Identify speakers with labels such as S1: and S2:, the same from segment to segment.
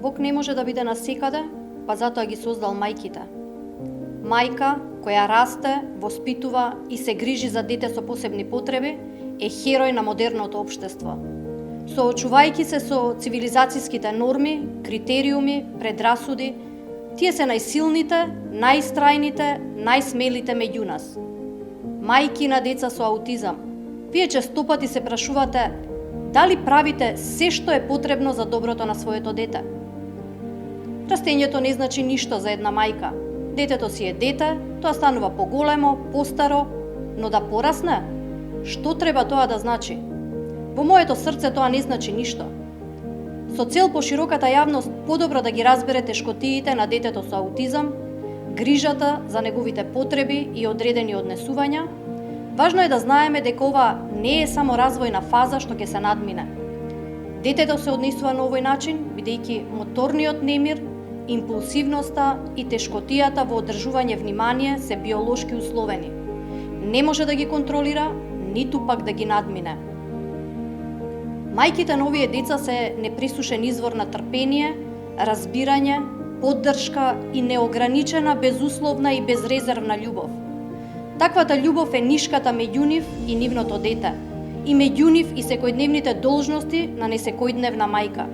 S1: Бог не може да биде насекаде, па затоа ги создал мајките. Мајка која расте, воспитува и се грижи за дете со посебни потреби е херој на модерното општество. Соочувајќи се со цивилизацијските норми, критериуми, предрасуди, тие се најсилните, најстрајните, најсмелите меѓу нас. Мајки на деца со аутизам, вие честопати се прашувате дали правите се што е потребно за доброто на своето дете. Растењето не значи ништо за една мајка. Детето си е дете, тоа станува поголемо, постаро, но да порасне, што треба тоа да значи? Во моето срце тоа не значи ништо. Со цел пошироката јавност подобро да ги разбере тешкотиите на детето со аутизам, грижата за неговите потреби и одредени однесувања, важно е да знаеме дека ова не е само развојна фаза што ќе се надмине. Детето се однесува на овој начин, бидејќи моторниот немир, импулсивноста и тешкотијата во одржување внимание се биолошки условени. Не може да ги контролира, ниту пак да ги надмине. Мајките на овие деца се неприсушен извор на трпение, разбирање, поддршка и неограничена, безусловна и безрезервна љубов. Таквата љубов е нишката меѓу нив и нивното дете, и меѓу нив и секојдневните должности на несекојдневна мајка.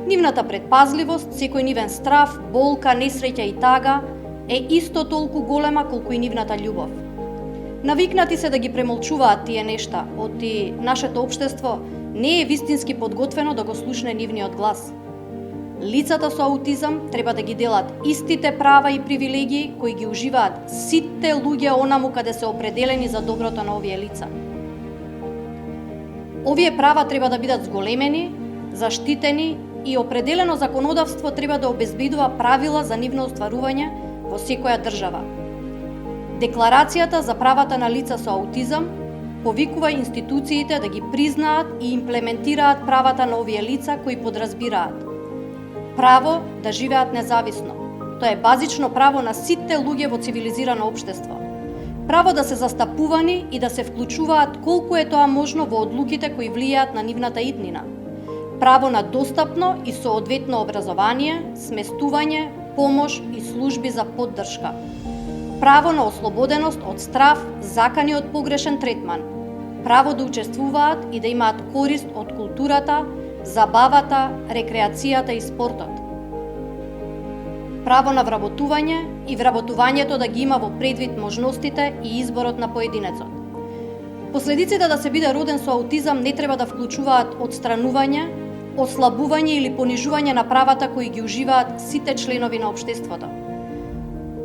S1: Нивната предпазливост, секој нивен страф, болка, несреќа и тага е исто толку голема колку и нивната љубов. Навикнати се да ги премолчуваат тие нешта, оти нашето општество не е вистински подготвено да го слушне нивниот глас. Лицата со аутизам треба да ги делат истите права и привилегии кои ги уживаат сите луѓе онаму каде се определени за доброто на овие лица. Овие права треба да бидат зголемени, заштитени и определено законодавство треба да обезбедува правила за нивно остварување во секоја држава. Декларацијата за правата на лица со аутизам повикува институциите да ги признаат и имплементираат правата на овие лица кои подразбираат право да живеат независно. Тоа е базично право на сите луѓе во цивилизирано општество. Право да се застапувани и да се вклучуваат колку е тоа можно во одлуките кои влијаат на нивната иднина. Право на достапно и соодветно образование, сместување, помош и служби за поддршка. Право на ослободеност од страф, закани од погрешен третман. Право да учествуваат и да имаат корист од културата, забавата, рекреацијата и спортот. Право на вработување и вработувањето да ги има во предвид можностите и изборот на поединецот. Последиците да се биде роден со аутизам не треба да вклучуваат отстранување, ослабување или понижување на правата кои ги уживаат сите членови на општеството.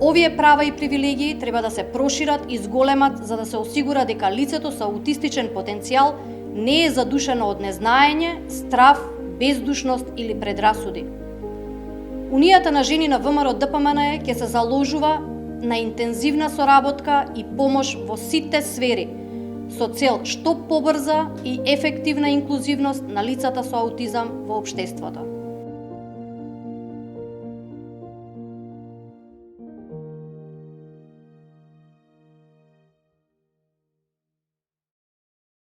S1: Овие права и привилегии треба да се прошират и зголемат за да се осигура дека лицето со аутистичен потенцијал не е задушено од незнаење, страф, бездушност или предрасуди. Унијата на жени на ВМРО ДПМНЕ ќе се заложува на интензивна соработка и помош во сите сфери со цел што побрза и ефективна инклузивност на лицата со аутизам во општеството.